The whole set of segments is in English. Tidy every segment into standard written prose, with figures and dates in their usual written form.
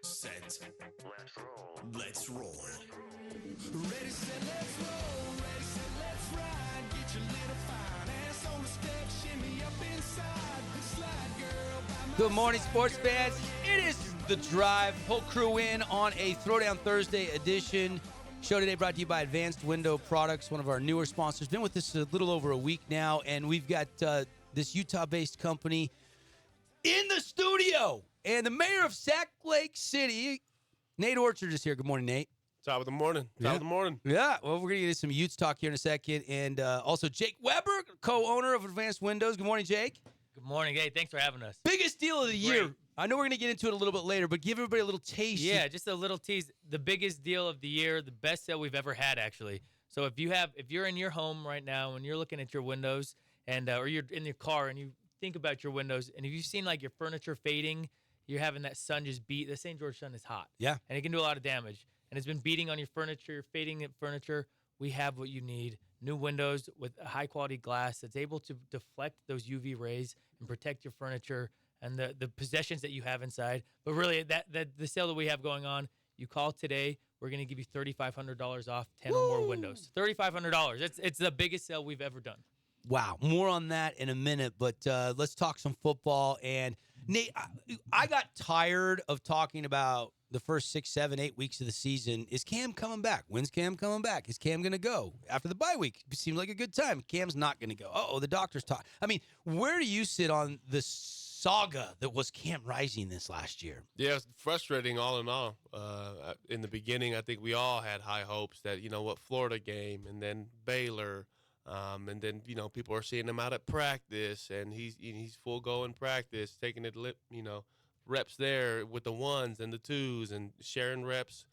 Set. Let's roll. Let's roll. Ready, set, let's roll. Ready, set, let's ride. Get your little fine ass on the step. Shimmy up inside. Slide, girl, by my Good morning, side, sports girl. fans. It is The Drive. Whole crew in on a Throwdown Thursday edition. Show today brought to you by Advanced Window Products, one of our newer sponsors. Been with us a little over a week now, and we've got this Utah-based company in the studio. And the mayor of Sac Lake City, Nate Orchard, is here. Good morning, Nate. Top of the morning. Top of the morning. Yeah, well, we're going to get some Utes talk here in a second. And also Jake Weber, co-owner of Advanced Windows. Good morning, Jake. Good morning. Hey, thanks for having us. Biggest deal of the year. Great. I know we're going to get into it a little bit later, but give everybody a little taste. Yeah, just a little tease. The biggest deal of the year, the best sale we've ever had, actually. So if you're in your home right now and you're looking at your windows and or you're in your car and you think about your windows, and if you've seen like your furniture fading, you're having that sun just beat. The St. George sun is hot. Yeah. And it can do a lot of damage. And it's been beating on your furniture, fading at furniture. We have what you need. New windows with high quality glass that's able to deflect those UV rays and protect your furniture and the possessions that you have inside. But really, the sale that we have going on, you call today, we're going to give you $3,500 off 10 or more windows. $3,500. It's the biggest sale we've ever done. Wow. More on that in a minute, but let's talk some football. And Nate, I got tired of talking about the first 6, 7, 8 weeks of the season. Is Cam coming back? When's Cam coming back? Is Cam going to go? After the bye week, it seems like a good time. Cam's not going to go. Uh-oh, the doctor's talking. I mean, where do you sit on the saga that was Cam Rising this last year? Yeah, it's frustrating all in all. In the beginning, I think we all had high hopes that, Florida game and then Baylor. And then, people are seeing him out at practice and he's full go in practice, taking it, reps there with the ones and the twos and sharing reps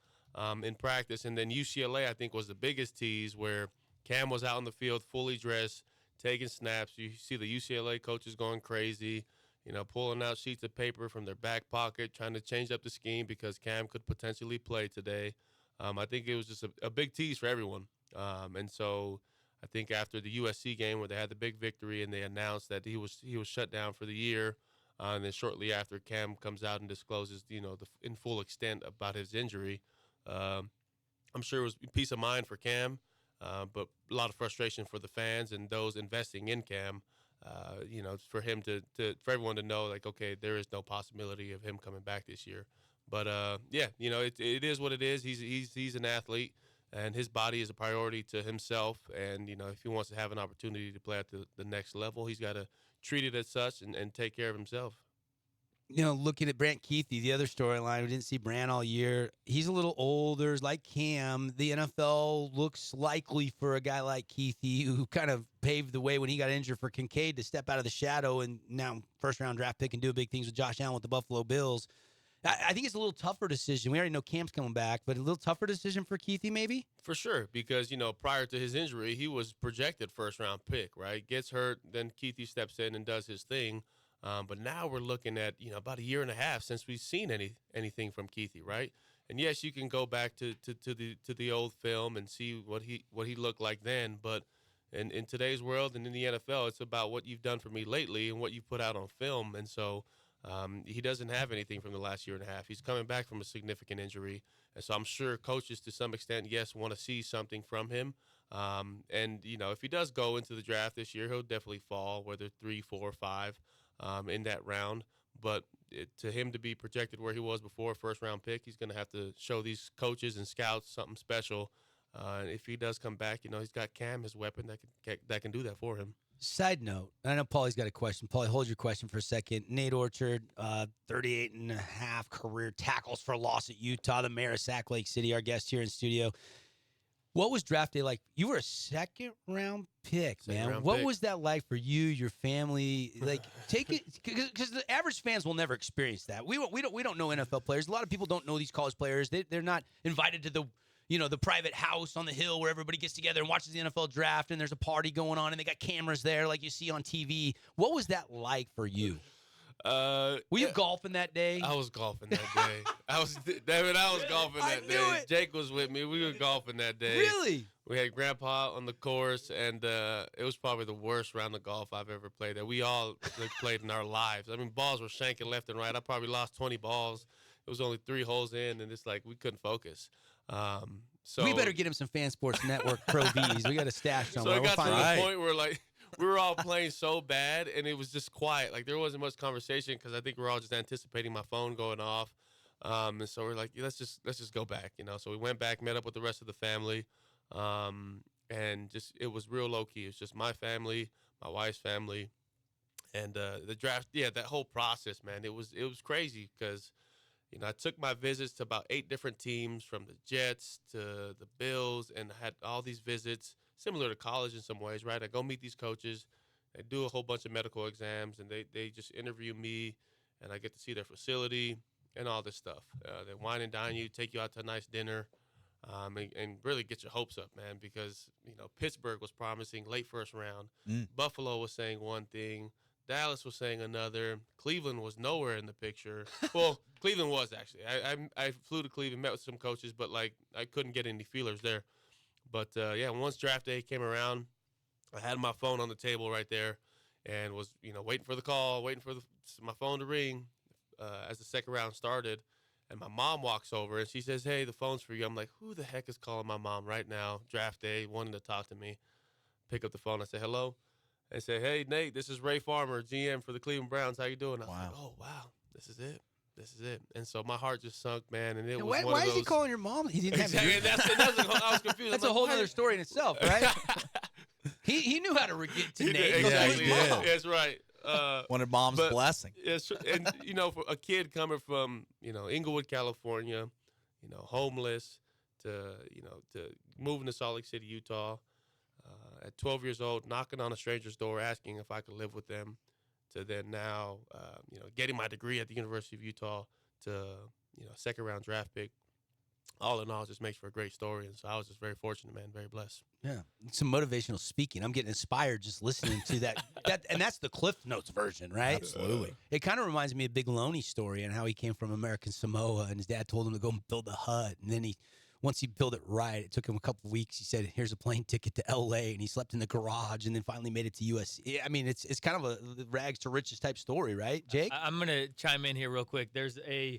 in practice. And then UCLA, I think, was the biggest tease where Cam was out on the field fully dressed, taking snaps. You see the UCLA coaches going crazy, pulling out sheets of paper from their back pocket, trying to change up the scheme because Cam could potentially play today. I think it was just a big tease for everyone. And so I think after the USC game where they had the big victory and they announced that he was shut down for the year, and then shortly after Cam comes out and discloses, the in full extent about his injury, I'm sure it was peace of mind for Cam, but a lot of frustration for the fans and those investing in Cam. For him for everyone to know, like, okay, there is no possibility of him coming back this year. But it is what it is. He's an athlete. And his body is a priority to himself. And, if he wants to have an opportunity to play at the next level, he's got to treat it as such and take care of himself. Looking at Brant Keithy, the other storyline, we didn't see Brant all year. He's a little older, like Cam. The NFL looks likely for a guy like Keithy, who kind of paved the way when he got injured for Kincaid to step out of the shadow and now first-round draft pick and do big things with Josh Allen with the Buffalo Bills. I think it's a little tougher decision. We already know Cam's coming back, but a little tougher decision for Keithy maybe? For sure, because, prior to his injury, he was projected first-round pick, right? Gets hurt, then Keithy steps in and does his thing. But now we're looking at, about a year and a half since we've seen anything from Keithy, right? And yes, you can go back to the old film and see what he looked like then, but in today's world and in the NFL, it's about what you've done for me lately and what you put out on film. And so he doesn't have anything from the last year and a half. He's coming back from a significant injury. And so I'm sure coaches to some extent, yes, want to see something from him. And, if he does go into the draft this year, he'll definitely fall, whether 3, 4, 5 in that round. But to him to be projected where he was before, first-round pick, he's going to have to show these coaches and scouts something special. And if he does come back, he's got Cam, his weapon, that can do that for him. Side note, I know Paulie's got a question. Paulie, hold your question for a second. Nate Orchard, 38 and a half career tackles for loss at Utah, the mayor of Sac Lake City, our guest here in studio. What was draft day like? You were a second-round pick, man. What was that like for you, your family? Like, take it, because the average fans will never experience that. We don't know NFL players. A lot of people don't know these college players. They're not invited to the private house on the hill where everybody gets together and watches the NFL draft and there's a party going on and they got cameras there like you see on TV. What was that like for you? Were you golfing that day? I was golfing that day. I was golfing that day. Jake was with me. We were golfing that day. Really? We had Grandpa on the course, and it was probably the worst round of golf I've ever played that we all played in our lives. I mean, balls were shanking left and right. I probably lost 20 balls. it was only 3 holes in, and it's like we couldn't focus. So we better get him some Fan Sports Network Pro Vs. We got a stash So somewhere. it got to Right. the point where like we were all playing so bad, and it was just quiet. Like there wasn't much conversation because I think we we're all just anticipating my phone going off. And so we're like, let's just go back, you know. So we went back, met up with the rest of the family, and just it was real low key. It was just my family, my wife's family, and the draft. Yeah, that whole process, man. It was crazy because. You know, I took my visits to about 8 different teams, from the Jets to the Bills, and had all these visits, similar to college in some ways, right? I go meet these coaches, I do a whole bunch of medical exams, and they just interview me, and I get to see their facility and all this stuff. They wine and dine you, take you out to a nice dinner, and really get your hopes up, man, because, you know, Pittsburgh was promising late first round. Buffalo was saying one thing. Dallas was saying another. Cleveland was nowhere in the picture. Well, Cleveland was actually. I flew to Cleveland, met with some coaches, but like I couldn't get any feelers there. But yeah, once draft day came around, I had my phone on the table right there, and was waiting for the call, waiting for my phone to ring as the second round started. And my mom walks over and she says, "Hey, the phone's for you." I'm like, who the heck is calling my mom right now? Draft day, wanting to talk to me. Pick up the phone. I say, "Hello." And say, "Hey, Nate, this is Ray Farmer, GM for the Cleveland Browns. How you doing?" I was like, "Oh, wow, this is it. This is it." And so my heart just sunk, man. And it was Why, one why of those. is he calling your mom? He didn't have Exactly. to. I was confused. That's I'm a like, whole why- other story in itself, right? he knew how to get to He Nate. did, Go through exactly. his Yeah. mom. That's right. Wanted mom's but- blessing. Yes, and for a kid coming from Inglewood, California, homeless, to moving to Salt Lake City, Utah, at 12 years old, knocking on a stranger's door, asking if I could live with them, to then now, getting my degree at the University of Utah, to second round draft pick. All in all, it just makes for a great story, and so I was just very fortunate, man, very blessed. Yeah, some motivational speaking. I'm getting inspired just listening to that. And that's the Cliff Notes version, right? Absolutely. It kind of reminds me of Big Loney's story and how he came from American Samoa, and his dad told him to go and build a hut, and then once he built it right, it took him a couple of weeks. He said, "Here's a plane ticket to L.A.," and he slept in the garage, and then finally made it to USC. I mean, it's kind of a rags to riches type story, right, Jake? I'm gonna chime in here real quick. There's a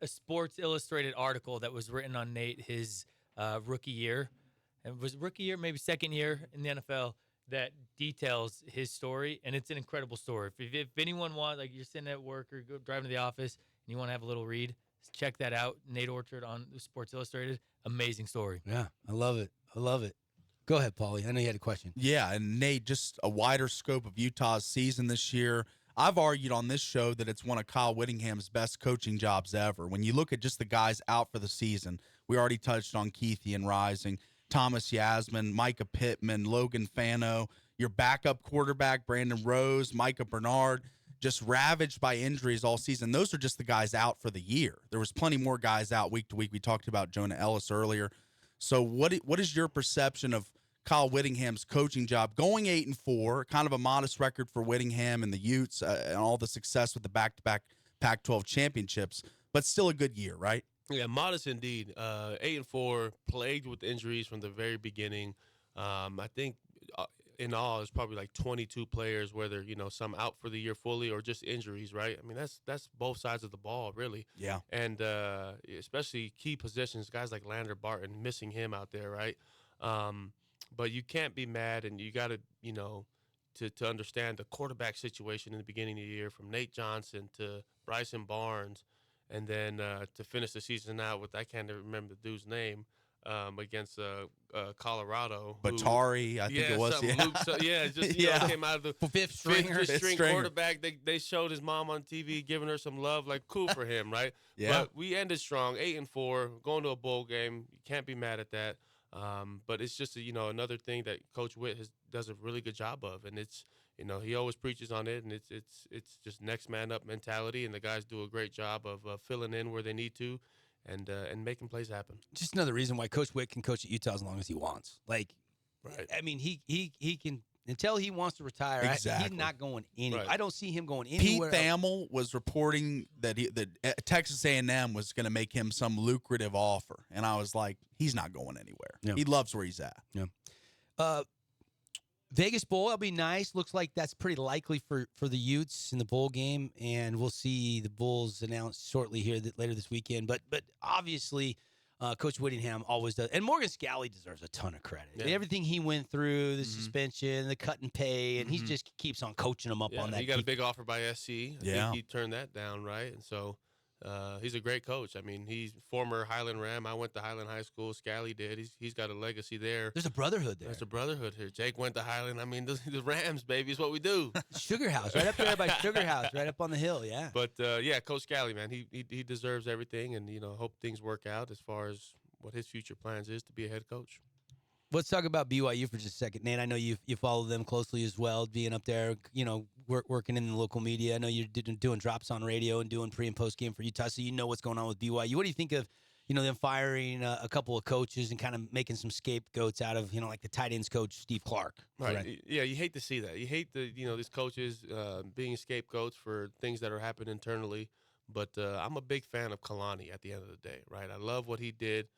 Sports Illustrated article that was written on Nate his rookie year. It was rookie year, maybe second year in the NFL, that details his story, and it's an incredible story. If anyone wants, like you're sitting at work or driving to the office and you want to have a little read, check that out. Nate Orchard on Sports Illustrated. Amazing story. Yeah, I love it. I love it. Go ahead, Paulie. I know you had a question. Yeah, and Nate, just a wider scope of Utah's season this year. I've argued on this show that it's one of Kyle Whittingham's best coaching jobs ever. When you look at just the guys out for the season, we already touched on Keithian Rising, Thomas Yasmin, Micah Pittman, Logan Fano, your backup quarterback, Brandon Rose, Micah Bernard, just ravaged by injuries all season. Those are just the guys out for the year. There was plenty more guys out week to week. We talked about Jonah Ellis earlier. So what is your perception of Kyle Whittingham's coaching job, going 8-4, kind of a modest record for Whittingham and the Utes, and all the success with the back-to-back Pac-12 championships, but still a good year, right? Yeah, modest indeed. 8-4, plagued with injuries from the very beginning. I think in all, there's probably like 22 players, whether some out for the year fully or just injuries, right? I mean, that's both sides of the ball, really. Yeah. And especially key positions, guys like Lander Barton, missing him out there, right? But you can't be mad, and you got to, to understand the quarterback situation in the beginning of the year, from Nate Johnson to Bryson Barnes, and then to finish the season out with, I can't remember the dude's name, against Colorado. Batari, I think it was. Yeah, just came out of the Fifth stringer. string quarterback. They showed his mom on TV, giving her some love, like cool for him, right? Yeah. But we ended strong, 8-4, going to a bowl game. You can't be mad at that. But it's just another thing that Coach Witt does a really good job of, and it's he always preaches on it, and it's just next man up mentality, and the guys do a great job of filling in where they need to, and making plays happen. Just another reason why Coach Witt can coach at Utah as long as he wants. Like, Right. I mean, he can until he wants to retire. Exactly. He's not going anywhere. Right. I don't see him going Pete anywhere. Thamel was reporting that Texas A&M was going to make him some lucrative offer, and I was like, he's not going anywhere. Yeah. He loves where he's at. Vegas Bowl, that'll be nice. Looks like that's pretty likely for the Utes in the bowl game, and we'll see the Bulls announced shortly here later this weekend. But obviously, Coach Whittingham always does, and Morgan Scalley deserves a ton of credit. Yeah. Everything he went through, the suspension, the cut and pay, and he just keeps on coaching them up Yeah, on that. he got a big offer by SC. I Yeah. think he turned that down, right? And so he's a great coach. I mean, he's former Highland Ram. I went to Highland High School. Scally did. He's got a legacy there. There's a brotherhood there. There's a brotherhood here. Jake went to Highland. I mean, the Rams, baby, is what we do. Sugar House, right up there by Sugar House, right up on the hill. Yeah. But yeah, Coach Scally, man, he deserves everything, and hope things work out as far as what his future plans is to be a head coach. Let's talk about BYU for just a second, Nate. I know you follow them closely as well, being up there, working in the local media. I know you're doing drops on radio and doing pre and post game for Utah, so you know what's going on with BYU. What do you think of, them firing a couple of coaches and kind of making some scapegoats out of, like the tight ends coach Steve Clark? Right. Correct. Yeah, you hate to see that. You hate these coaches being scapegoats for things that are happening internally. But I'm a big fan of Kalani at the end of the day, right? I love what he did.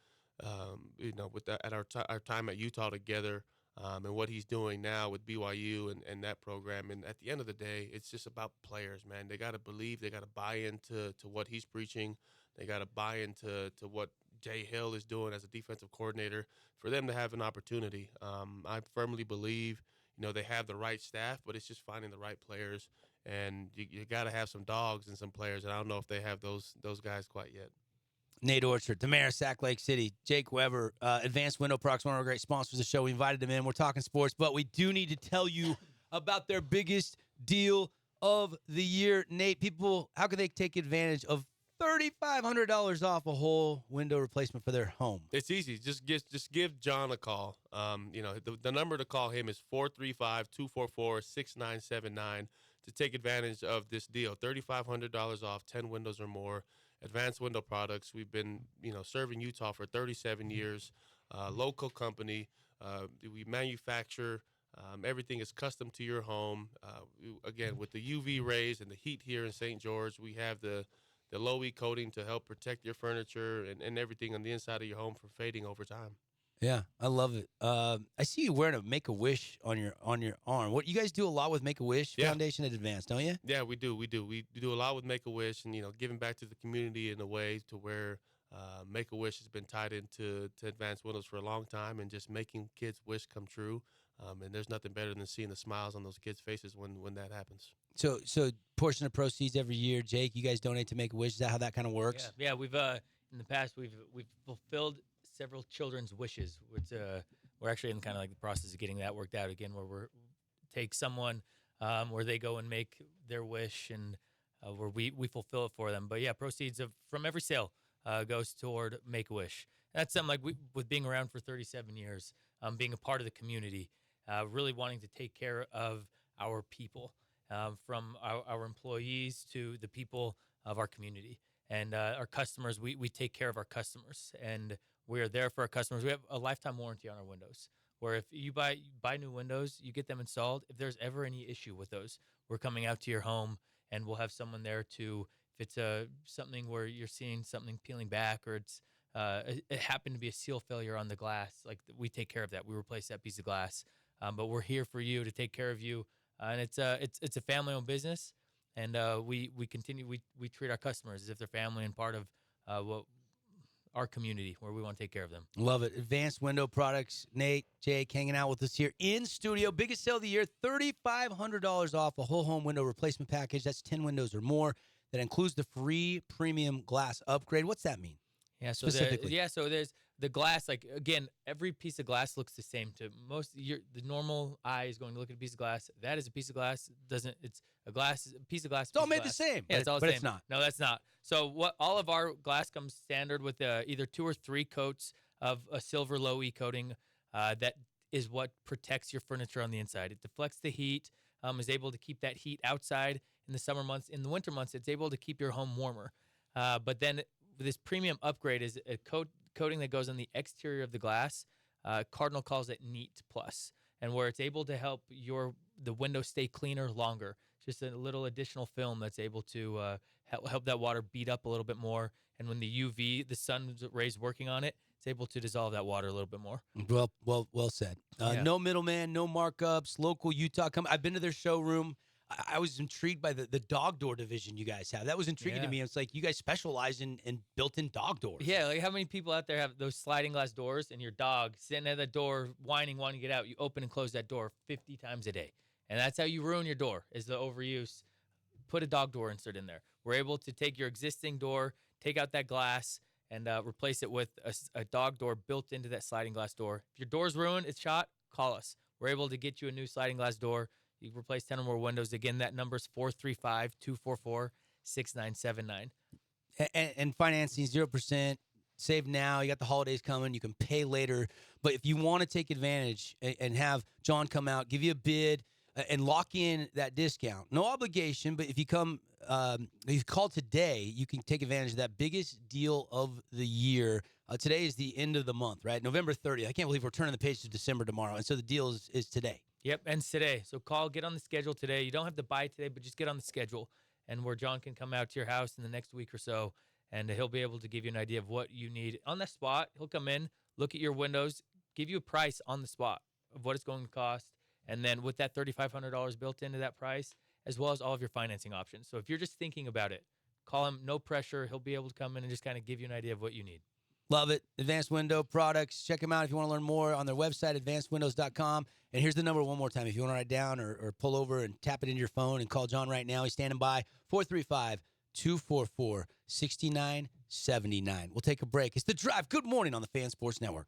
With at our time at Utah together, and what he's doing now with BYU and that program. And at the end of the day, it's just about players, man. They got to believe, they got to buy into what he's preaching. They got to buy into what Jay Hill is doing as a defensive coordinator for them to have an opportunity. I firmly believe, they have the right staff, but it's just finding the right players. And you got to have some dogs and some players, and I don't know if they have those guys quite yet. Nate Orchard, Damaris, Sac Lake City, Jake Weber, Advanced Window Products, one of our great sponsors of the show. We invited them in. We're talking sports, but we do need to tell you about their biggest deal of the year. Nate, people, how can they take advantage of $3,500 off a whole window replacement for their home? It's easy. Just give John a call. The number to call him is 435-244-6979 to take advantage of this deal. $3,500 off, 10 windows or more. Advanced Window Products. We've been, serving Utah for 37 years. Local company. We manufacture. Everything is custom to your home. Again, with the UV rays and the heat here in St. George, we have the low E coating to help protect your furniture and everything on the inside of your home from fading over time. Yeah, I love it. I see you wearing a Make-A-Wish on your arm. What you guys do a lot with Make-A-Wish Foundation at Advance, don't you? Yeah, we do. We do a lot with Make-A-Wish, and giving back to the community in a way to where Make-A-Wish has been tied into Advanced Windows for a long time, and just making kids' wish come true. And there's nothing better than seeing the smiles on those kids' faces when that happens. So portion of proceeds every year, Jake, you guys donate to Make-A-Wish. Is that how that kind of works? Yeah. We've in the past we've fulfilled several children's wishes, which we're actually in kind of like the process of getting that worked out again, where we're take someone where they go and make their wish, and where we fulfill it for them. But yeah, proceeds from every sale goes toward Make-A-Wish. That's something like with being around for 37 years, being a part of the community, really wanting to take care of our people, from our employees to the people of our community and our customers. We take care of our customers, and we are there for our customers. We have a lifetime warranty on our windows, where if you buy new windows, you get them installed. If there's ever any issue with those, we're coming out to your home, and we'll have someone there to, if it's something where you're seeing something peeling back, or it's it happened to be a seal failure on the glass, like we take care of that. We replace that piece of glass, but we're here for you to take care of you. And it's a family-owned business, and we continue. We treat our customers as if they're family and part of our community, where we want to take care of them. Love it. Advanced Window Products. Nate, Jake, hanging out with us here in studio. Biggest sale of the year, $3,500 off a whole home window replacement package. That's 10 windows or more. That includes the free premium glass upgrade. What's that mean? Yeah, so specifically. so there's the glass. Like, again, every piece of glass looks the same to most. The normal eye is going to look at a piece of glass. That is a piece of glass. It's a piece of glass. It's all made the same. Yeah, it's all the same. It's not. No, that's not. So all of our glass comes standard with either 2 or 3 coats of a silver low E coating. That is what protects your furniture on the inside. It deflects the heat. Is able to keep that heat outside in the summer months. In the winter months, it's able to keep your home warmer. But then this premium upgrade is a coating that goes on the exterior of the glass. Cardinal calls it Neat Plus, and where it's able to help the window stay cleaner longer. Just a little additional film that's able to help that water beat up a little bit more. And when the UV, the sun's rays working on it, it's able to dissolve that water a little bit more. Well said. Yeah. No middleman, no markups. Local Utah. I've been to their showroom. I was intrigued by the dog door division you guys have. That was intriguing to Yeah. me. It's like you guys specialize in built-in dog doors. Yeah, like how many people out there have those sliding glass doors and your dog sitting at the door whining, wanting to get out? You open and close that door 50 times a day. And that's how you ruin your door, is the overuse. Put a dog door insert in there. We're able to take your existing door, take out that glass, and replace it with a dog door built into that sliding glass door. If your door's ruined, it's shot, call us. We're able to get you a new sliding glass door. You can replace 10 or more windows. Again, that number's 435-244-6979. And financing 0%. Save now. You got the holidays coming. You can pay later. But if you want to take advantage and have John come out, give you a bid, and lock in that discount, no obligation. But if you come, if you call today, you can take advantage of that biggest deal of the year. Today is the end of the month, right? November 30th. I can't believe we're turning the page to December tomorrow. And so the deal is today. Yep, ends today. So call, get on the schedule today. You don't have to buy today, but just get on the schedule, and where John can come out to your house in the next week or so, and he'll be able to give you an idea of what you need on the spot. He'll come in, look at your windows, give you a price on the spot of what it's going to cost, and then with that $3,500 built into that price, as well as all of your financing options. So if you're just thinking about it, call him, no pressure. He'll be able to come in and just kind of give you an idea of what you need. Love it. Advanced Window Products. Check them out if you want to learn more on their website, advancedwindows.com. And here's the number one more time if you want to write it down or pull over and tap it into your phone and call John right now. He's standing by, 435-244-6979. We'll take a break. It's The Drive. Good morning on the Fan Sports Network.